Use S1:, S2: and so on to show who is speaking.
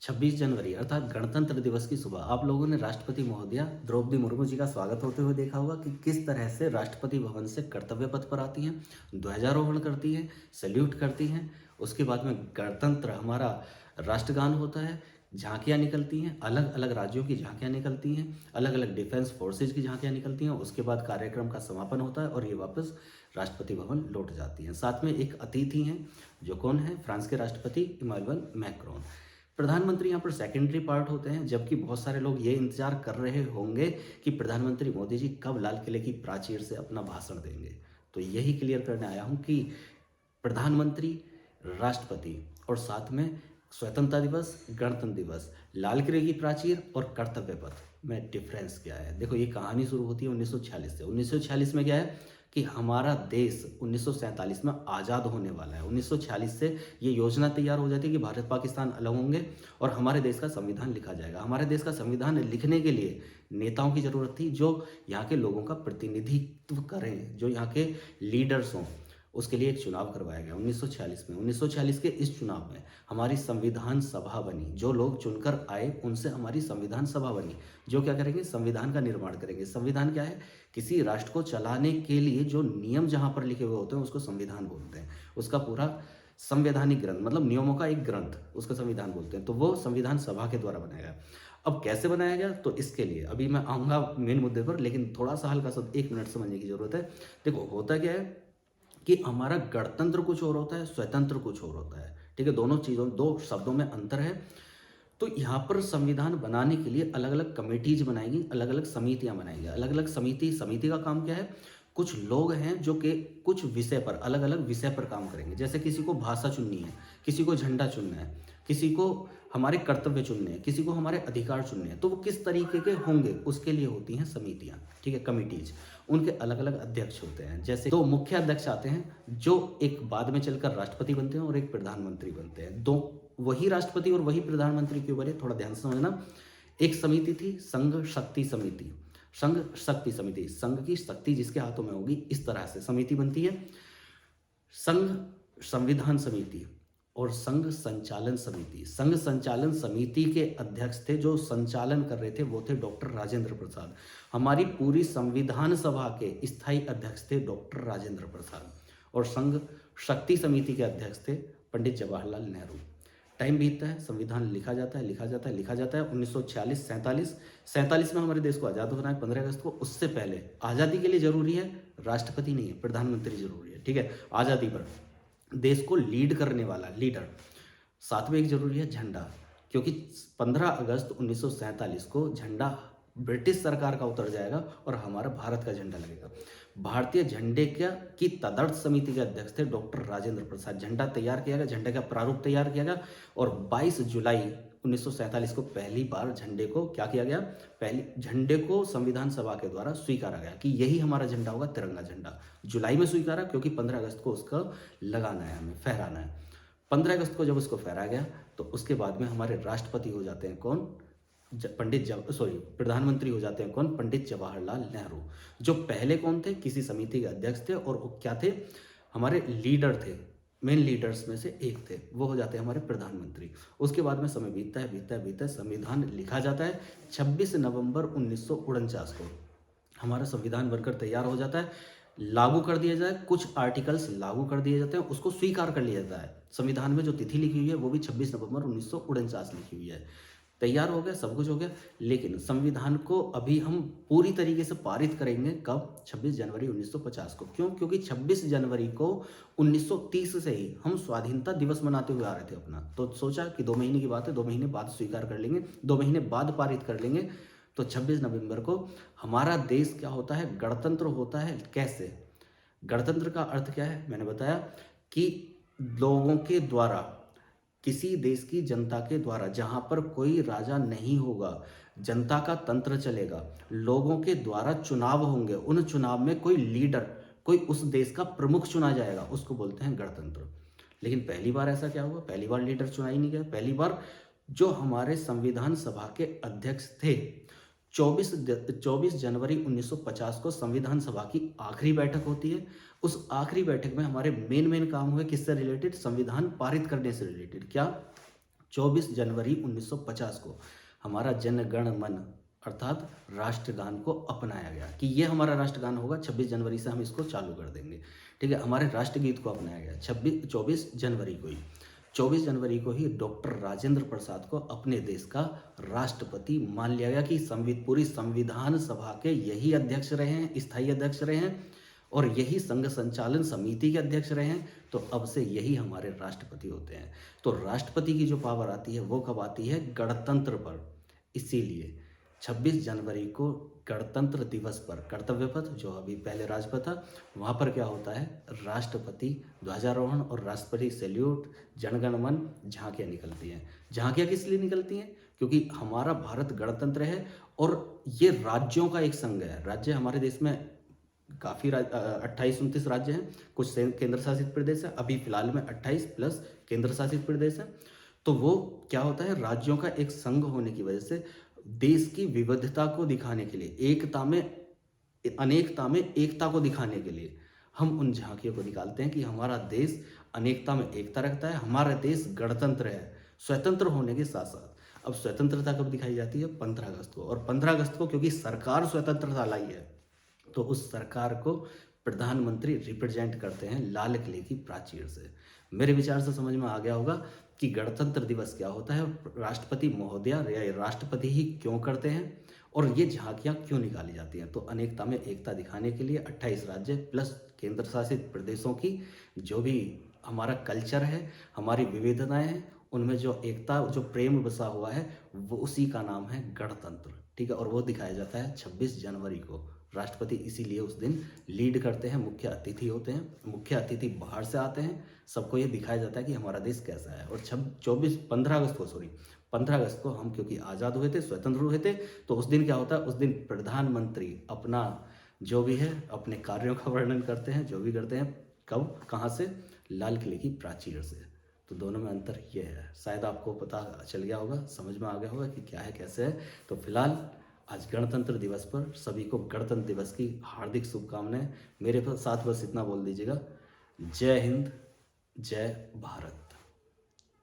S1: 26 जनवरी अर्थात गणतंत्र दिवस की सुबह आप लोगों ने राष्ट्रपति महोदया द्रौपदी मुर्मू जी का स्वागत होते हुए देखा होगा कि किस तरह से राष्ट्रपति भवन से कर्तव्य पथ पर आती हैं, ध्वजारोहण करती हैं, सैल्यूट करती हैं। उसके बाद में गणतंत्र हमारा राष्ट्रगान होता है, झांकियाँ निकलती हैं, अलग अलग राज्यों की झांकियाँ निकलती हैं, अलग अलग डिफेंस फोर्सेज की झांकियाँ निकलती हैं। उसके बाद कार्यक्रम का समापन होता है और ये वापस राष्ट्रपति भवन लौट जाती हैं। साथ में एक अतिथि हैं, जो कौन है? फ्रांस के राष्ट्रपति इमानुएल मैक्रोन। प्रधानमंत्री यहाँ पर सेकेंडरी पार्ट होते हैं, जबकि बहुत सारे लोग ये इंतजार कर रहे होंगे कि प्रधानमंत्री मोदी जी कब लाल किले की प्राचीर से अपना भाषण देंगे। तो यही क्लियर करने आया हूँ कि प्रधानमंत्री, राष्ट्रपति और साथ में स्वतंत्रता दिवस, गणतंत्र दिवस, लाल किले की प्राचीर और कर्तव्य पथ में डिफरेंस क्या है। देखो, ये कहानी शुरू होती है 1946 से। 1946 में क्या है कि हमारा देश 1947 में आज़ाद होने वाला है। 1946 से ये योजना तैयार हो जाती है कि भारत पाकिस्तान अलग होंगे और हमारे देश का संविधान लिखा जाएगा। हमारे देश का संविधान लिखने के लिए नेताओं की ज़रूरत थी जो यहाँ के लोगों का प्रतिनिधित्व करें, जो यहाँ के लीडर्स हों। उसके लिए एक चुनाव करवाया गया 1946 में। 1946 के इस चुनाव में हमारी संविधान सभा बनी। जो लोग चुनकर आए उनसे हमारी संविधान सभा बनी, जो क्या करेंगे? संविधान का निर्माण करेंगे। संविधान क्या है? किसी राष्ट्र को चलाने के लिए जो नियम जहाँ पर लिखे हुए होते हैं उसको संविधान बोलते हैं। उसका पूरा संवैधानिक ग्रंथ, मतलब नियमों का एक ग्रंथ, उसको संविधान बोलते हैं। तो वो संविधान सभा के द्वारा बनाया गया। अब कैसे बनाया गया, तो इसके लिए अभी मैं आऊँगा मेन मुद्दे पर, लेकिन थोड़ा सा हल्का सा 1 मिनट समझने की जरूरत है। देखो, होता क्या है कि हमारा गणतंत्र कुछ और होता है, स्वतंत्र कुछ और होता है। ठीक है, दोनों चीज़ों, दो शब्दों में अंतर है। तो यहाँ पर संविधान बनाने के लिए अलग अलग कमेटीज बनाएंगी, अलग अलग समितियाँ बनाएंगी। अलग अलग समिति का काम क्या है? कुछ लोग हैं जो कि कुछ विषय पर, अलग अलग विषय पर काम करेंगे। जैसे किसी को भाषा चुननी है, किसी को झंडा चुनना है, किसी को हमारे कर्तव्य चुनने हैं, किसी को हमारे अधिकार चुनने हैं। तो वो किस तरीके के होंगे, उसके लिए होती हैं समितियाँ। ठीक है, कमिटीज। उनके अलग अलग अध्यक्ष होते हैं। जैसे 2 मुख्य अध्यक्ष आते हैं, जो एक बाद में चलकर राष्ट्रपति बनते हैं और एक प्रधानमंत्री बनते हैं। दो वही राष्ट्रपति और वही प्रधानमंत्री के ऊपर है, थोड़ा ध्यान से समझना। एक समिति थी संघ शक्ति समिति। संघ शक्ति समिति, संघ की शक्ति जिसके हाथों में होगी, इस तरह से समिति बनती है। संघ संविधान समिति और संघ संचालन समिति। संघ संचालन समिति के अध्यक्ष थे, जो संचालन कर रहे थे, वो थे डॉक्टर राजेंद्र प्रसाद। हमारी पूरी संविधान सभा के स्थायी अध्यक्ष थे डॉक्टर राजेंद्र प्रसाद। और संघ शक्ति समिति के अध्यक्ष थे पंडित जवाहरलाल नेहरू। टाइम बीतता है, संविधान लिखा जाता है, लिखा जाता है, लिखा जाता है। 1946 47 में हमारे देश को आज़ाद होना है 15 अगस्त को। उससे पहले आज़ादी के लिए जरूरी है राष्ट्रपति नहीं है, प्रधानमंत्री जरूरी है। ठीक है, आज़ादी पर देश को लीड करने वाला लीडर। साथ में एक जरूरी है झंडा, क्योंकि 15 अगस्त 1947 को झंडा ब्रिटिश सरकार का उतर जाएगा और हमारा भारत का झंडा लगेगा। भारतीय झंडे की तदर्थ समिति के अध्यक्ष थे डॉक्टर राजेंद्र प्रसाद। झंडा तैयार किया गया, झंडे का प्रारूप तैयार किया गया और 22 जुलाई 1947 को पहली बार झंडे को क्या किया गया? पहली झंडे को संविधान सभा के द्वारा स्वीकारा गया कि यही हमारा झंडा होगा, तिरंगा झंडा। जुलाई में स्वीकारा क्योंकि 15 अगस्त को उसका लगाना है, हमें फहराना है। 15 अगस्त को जब उसको फहराया गया तो उसके बाद में हमारे राष्ट्रपति हो जाते हैं कौन? प्रधानमंत्री हो जाते हैं कौन? पंडित जवाहरलाल नेहरू। जो पहले कौन थे? किसी समिति के अध्यक्ष थे और वो क्या थे? हमारे लीडर थे, मेन लीडर्स में से एक थे। वो हो जाते हैं हमारे प्रधानमंत्री। उसके बाद में समय बीतता है, बीतता है, बीतता है, संविधान लिखा जाता है। 26 नवंबर 1949 को हमारा संविधान बनकर तैयार हो जाता है, लागू कर दिया जाए। कुछ आर्टिकल्स लागू कर दिए जाते हैं, उसको स्वीकार कर लिया जाता है। संविधान में जो तिथि लिखी हुई है वो भी 26 नवंबर 1949 लिखी हुई है। तैयार हो गया, सब कुछ हो गया, लेकिन संविधान को अभी हम पूरी तरीके से पारित करेंगे कब? 26 जनवरी 1950 को। क्यों? क्योंकि 26 जनवरी को 1930 से ही हम स्वाधीनता दिवस मनाते हुए आ रहे थे अपना। तो सोचा कि 2 महीने की बात है, 2 महीने बाद स्वीकार कर लेंगे, 2 महीने बाद पारित कर लेंगे। तो 26 नवंबर को हमारा देश क्या होता है? गणतंत्र होता है। कैसे? गणतंत्र का अर्थ क्या है? मैंने बताया कि लोगों के द्वारा, किसी देश की जनता के द्वारा, जहां पर कोई राजा नहीं होगा, जनता का तंत्र चलेगा, लोगों के द्वारा चुनाव होंगे, उन चुनाव में कोई लीडर, कोई उस देश का प्रमुख चुना जाएगा, उसको बोलते हैं गणतंत्र। लेकिन पहली बार ऐसा क्या हुआ? पहली बार लीडर चुना ही नहीं गया। पहली बार जो हमारे संविधान सभा के अध्यक्ष थे, 24 जनवरी 1950 को संविधान सभा की आखिरी बैठक होती है। उस आखिरी बैठक में हमारे मेन काम हुए किससे रिलेटेड? संविधान पारित करने से रिलेटेड। क्या? 24 जनवरी 1950 को हमारा जन गण मन अर्थात राष्ट्रगान को अपनाया गया कि ये हमारा राष्ट्रगान होगा, 26 जनवरी से हम इसको चालू कर देंगे। ठीक है, हमारे राष्ट्रगीत को अपनाया गया 24 जनवरी को ही। 24 जनवरी को ही डॉक्टर राजेंद्र प्रसाद को अपने देश का राष्ट्रपति मान लिया गया कि पूरी संविधान सभा के यही अध्यक्ष रहे हैं, स्थायी अध्यक्ष रहे हैं और यही संघ संचालन समिति के अध्यक्ष रहे हैं, तो अब से यही हमारे राष्ट्रपति होते हैं। तो राष्ट्रपति की जो पावर आती है वो कब आती है? गणतंत्र पर। इसीलिए 26 जनवरी को गणतंत्र दिवस पर कर्तव्य पथ, जो अभी पहले राजपथ था, वहाँ पर क्या होता है? राष्ट्रपति ध्वजारोहण और राष्ट्रपति सैल्यूट, जनगण मन, झांकियाँ निकलती हैं। झांकियाँ किस लिए निकलती हैं? क्योंकि हमारा भारत गणतंत्र है और ये राज्यों का एक संघ है। राज्य हमारे देश में काफ़ी 28-29 राज्य हैं, कुछ केंद्र शासित प्रदेश है। अभी फिलहाल में 28 प्लस केंद्र शासित प्रदेश है। तो वो क्या होता है? राज्यों का एक संघ होने की वजह से देश की विविधता को दिखाने के लिए, अनेकता में एकता को दिखाने के लिए हम उन झांकियों को निकालते हैं कि हमारा देश अनेकता में एकता रखता है, हमारा देश गणतंत्र है, स्वतंत्र होने के साथ साथ। अब स्वतंत्रता कब दिखाई जाती है? 15 अगस्त को। और 15 अगस्त को क्योंकि सरकार स्वतंत्रता लाई है, तो उस सरकार को प्रधानमंत्री रिप्रेजेंट करते हैं लाल किले की प्राचीर से। मेरे विचार से समझ में आ गया होगा कि गणतंत्र दिवस क्या होता है, राष्ट्रपति महोदया या राष्ट्रपति ही क्यों करते हैं और ये झांकियाँ क्यों निकाली जाती हैं। तो अनेकता में एकता दिखाने के लिए 28 राज्य प्लस केंद्र शासित प्रदेशों की जो भी हमारा कल्चर है, हमारी विविधताएं हैं, उनमें जो एकता, जो प्रेम बसा हुआ है, वो उसी का नाम है गणतंत्र। ठीक है, और वो दिखाया जाता है 26 जनवरी को। राष्ट्रपति इसीलिए उस दिन लीड करते हैं, मुख्य अतिथि होते हैं, मुख्य अतिथि बाहर से आते हैं, सबको ये दिखाया जाता है कि हमारा देश कैसा है। और 15 अगस्त को हम क्योंकि आज़ाद हुए थे, स्वतंत्र हुए थे, तो उस दिन क्या होता है? उस दिन प्रधानमंत्री अपना जो भी है अपने कार्यों का वर्णन करते हैं, जो भी करते हैं। कब, कहाँ से? लाल किले की प्राचीर से। तो दोनों में अंतर ये है। शायद आपको पता चल गया होगा, समझ में आ गया होगा कि क्या है, कैसे है। तो फिलहाल आज गणतंत्र दिवस पर सभी को गणतंत्र दिवस की हार्दिक शुभकामनाएं। मेरे साथ बस इतना बोल दीजिएगा, जय हिंद, जय भारत।